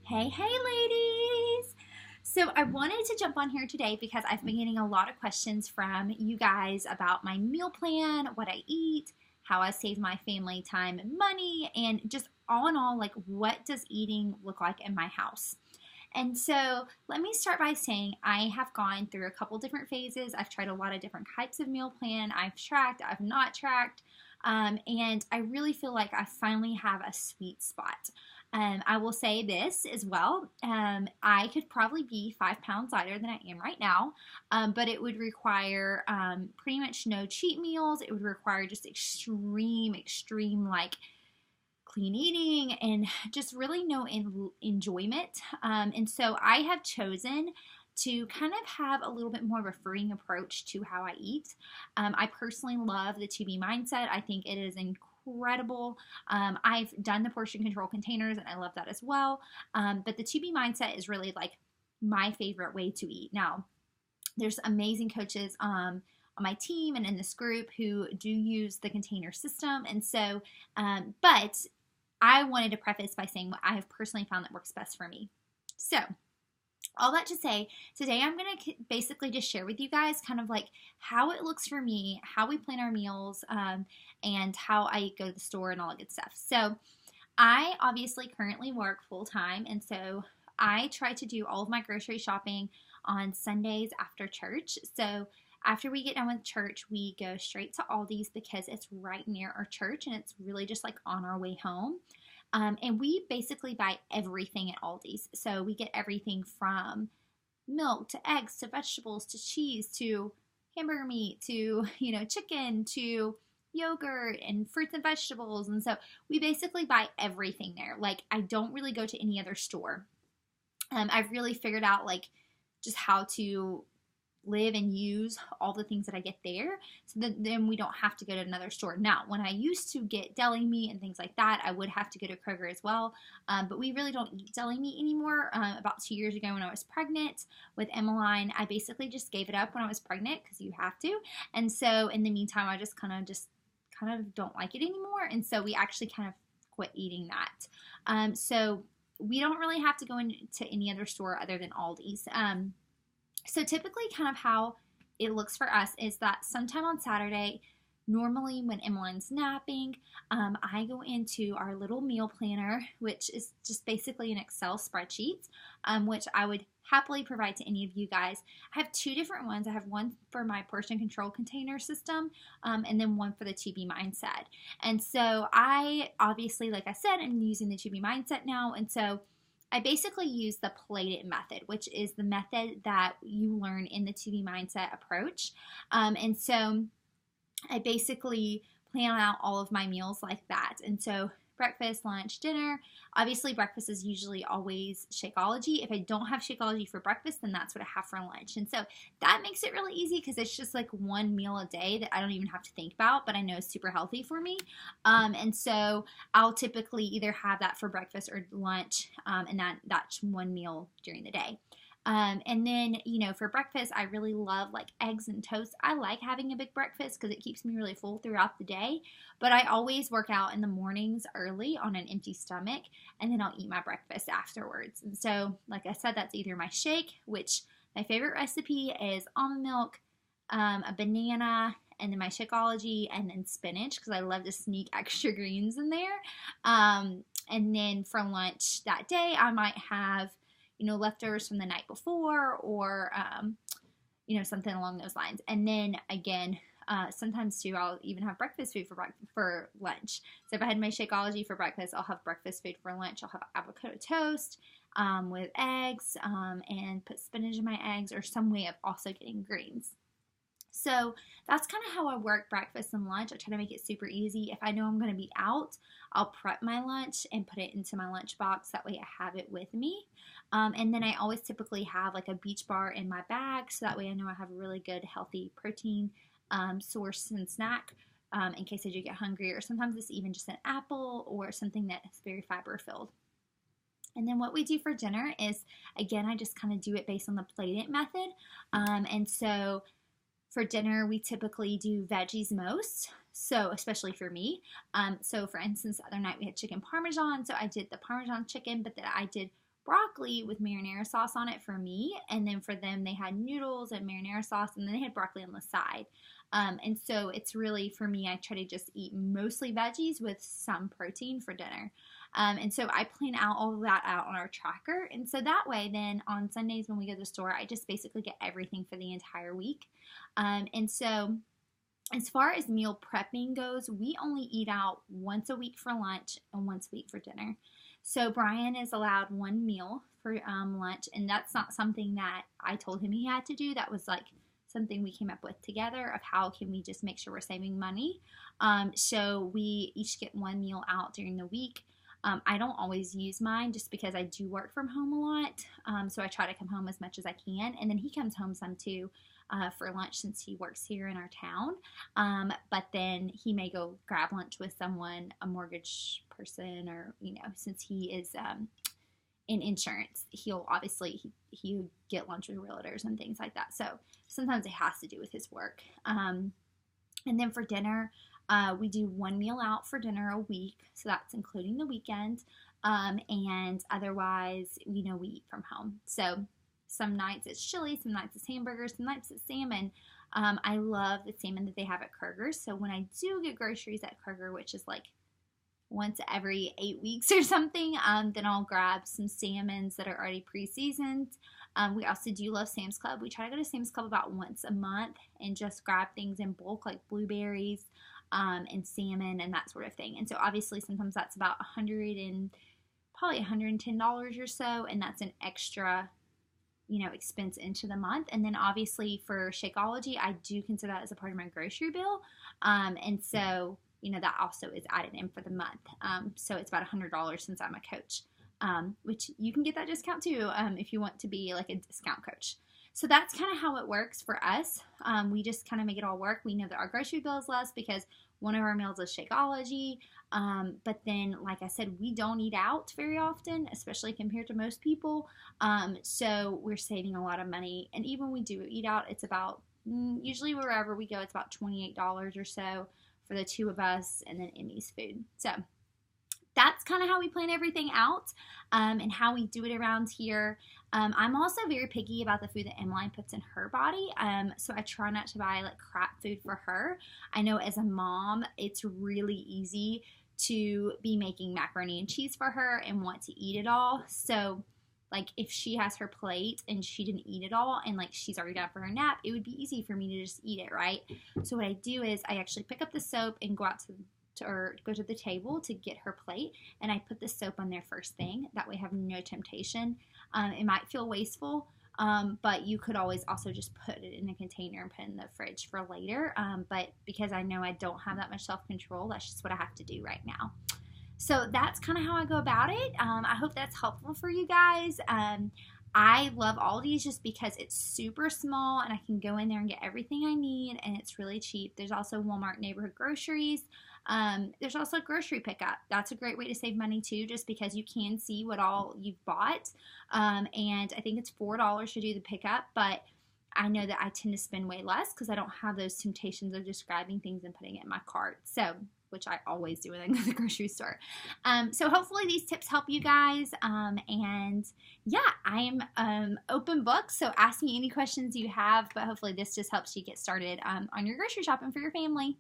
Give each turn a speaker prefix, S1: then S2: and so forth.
S1: Hey, hey, ladies! So, I wanted to jump on here today because I've been getting a lot of questions from you guys about my meal plan, what I eat, how I save my family time and money, and just all in all, like, what does eating look like in my house? And so, let me start by saying I have gone through a couple different phases. I've tried a lot of different types of meal plan. I've tracked, I've not tracked, and I really feel like I finally have a sweet spot. I will say this as well. I could probably be 5 pounds lighter than I am right now, but it would require pretty much no cheat meals. It would require just extreme, like clean eating and just really no enjoyment. And so I have chosen to kind of have a little bit more of a freeing approach to how I eat. I personally love the 2B mindset. I think it is incredible. I've done the portion control containers and I love that as well. But the 2B mindset is really like my favorite way to eat. Now, there's amazing coaches on my team and in this group who do use the container system. And so, but I wanted to preface by saying what I have personally found that works best for me. So, all that to say, today I'm going to basically just share with you guys kind of like how it looks for me, how we plan our meals, and how I go to the store and all that good stuff. So, I obviously currently work full time, and so I try to do all of my grocery shopping on Sundays after church. So, after we get done with church, we go straight to Aldi's because it's right near our church and it's really just like on our way home. And we basically buy everything at Aldi's. So we get everything from milk to eggs to vegetables to cheese to hamburger meat to, chicken to yogurt and fruits and vegetables. And so we basically buy everything there. Like, I don't really go to any other store. I've really figured out like just how to live and use all the things that I get there so that then we don't have to go to another store. Now, when I used to get deli meat and things like that, I would have to go to Kroger as well, but we really don't eat deli meat anymore. About 2 years ago when I was pregnant with Emmeline, I basically just gave it up when I was pregnant because you have to, and so in the meantime I just kind of don't like it anymore, and so we actually kind of quit eating that. So we don't really have to go into any other store other than Aldi's. So typically kind of how it looks for us is that sometime on Saturday, normally when Emmeline's napping, I go into our little meal planner, which is just basically an Excel spreadsheet, which I would happily provide to any of you guys. I have two different ones. I have one for my portion control container system, and then one for the 2B mindset. And so I obviously, like I said, am using the 2B mindset now, and so I basically use the plated method, which is the method that you learn in the 2B mindset approach. And so I basically plan out all of my meals like that. And so breakfast, lunch, dinner. Obviously, breakfast is usually always Shakeology. If I don't have Shakeology for breakfast, then that's what I have for lunch. And so that makes it really easy because it's just like one meal a day that I don't even have to think about, but I know is super healthy for me. And so I'll typically either have that for breakfast or lunch, and that's one meal during the day. And then, for breakfast, I really love like eggs and toast. I like having a big breakfast because it keeps me really full throughout the day. But I always work out in the mornings early on an empty stomach, and then I'll eat my breakfast afterwards. And so, like I said, that's either my shake, which my favorite recipe is almond milk, a banana, and then my Shakeology, and then spinach because I love to sneak extra greens in there. And then for lunch that day, I might have leftovers from the night before or, something along those lines. And then again, sometimes too, I'll even have breakfast food for lunch. So if I had my Shakeology for breakfast, I'll have breakfast food for lunch. I'll have avocado toast with eggs and put spinach in my eggs or some way of also getting greens. So that's kind of how I work breakfast and lunch. I try to make it super easy. If I know I'm going to be out, I'll prep my lunch and put it into my lunch box. That way I have it with me. And then I always typically have like a Beach Bar in my bag. So that way I know I have a really good healthy protein source and snack in case I do get hungry. Or sometimes it's even just an apple or something that is very fiber filled. And then what we do for dinner is, again, I just kind of do it based on the plated method. And so for dinner, we typically do veggies most, so especially for me. So for instance, the other night we had chicken parmesan, so I did the parmesan chicken, but then I did broccoli with marinara sauce on it for me, and then for them they had noodles and marinara sauce, and then they had broccoli on the side. And so it's really, for me, I try to just eat mostly veggies with some protein for dinner. And so I plan out all of that out on our tracker. And so that way, then on Sundays when we go to the store, I just basically get everything for the entire week. And so as far as meal prepping goes, we only eat out once a week for lunch and once a week for dinner. So Brian is allowed one meal for lunch, and that's not something that I told him he had to do. That was like something we came up with together of how can we just make sure we're saving money. So we each get one meal out during the week. I don't always use mine just because I do work from home a lot. So I try to come home as much as I can. And then he comes home some too for lunch since he works here in our town. But then he may go grab lunch with someone, a mortgage person, or, since he is in insurance, he'll obviously, he'll get lunch with realtors and things like that. So sometimes it has to do with his work. And then for dinner, we do one meal out for dinner a week, so that's including the weekend, and otherwise, we eat from home. So some nights it's chili, some nights it's hamburgers, some nights it's salmon. I love the salmon that they have at Kroger, so when I do get groceries at Kroger, which is like once every 8 weeks or something, then I'll grab some salmons that are already pre-seasoned. We also do love Sam's Club. We try to go to Sam's Club about once a month and just grab things in bulk like blueberries, and salmon and that sort of thing. And so obviously sometimes that's about probably $110 or so, and that's an extra, expense into the month. And then obviously for Shakeology, I do consider that as a part of my grocery bill. And so, that also is added in for the month. So it's about $100 since I'm a coach, which you can get that discount too if you want to be like a discount coach. So that's kind of how it works for us. We just kind of make it all work. We know that our grocery bill is less because one of our meals is Shakeology. But then, like I said, we don't eat out very often, especially compared to most people. So we're saving a lot of money. And even when we do eat out, it's about, usually wherever we go, it's about $28 or so for the two of us, and then Emmy's food. So that's kind of how we plan everything out, and how we do it around here. I'm also very picky about the food that Emmeline puts in her body, so I try not to buy like crap food for her. I know as a mom, it's really easy to be making macaroni and cheese for her and want to eat it all. So like if she has her plate and she didn't eat it all and like she's already done for her nap, it would be easy for me to just eat it, right? So what I do is I actually pick up the soap and go out or go to the table to get her plate, and I put the soap on there first thing. That way I have no temptation. It might feel wasteful, but you could always also just put it in a container and put it in the fridge for later. But because I know I don't have that much self-control, that's just what I have to do right now. So that's kind of how I go about it. I hope that's helpful for you guys. I love Aldi's just because it's super small and I can go in there and get everything I need, and it's really cheap. There's also Walmart neighborhood groceries. There's also grocery pickup. That's a great way to save money too, just because you can see what all you've bought. And I think it's $4 to do the pickup, but I know that I tend to spend way less because I don't have those temptations of just grabbing things and putting it in my cart. So, which I always do when I go to the grocery store. So hopefully these tips help you guys. And yeah, I am open book, so ask me any questions you have, but hopefully this just helps you get started on your grocery shopping for your family.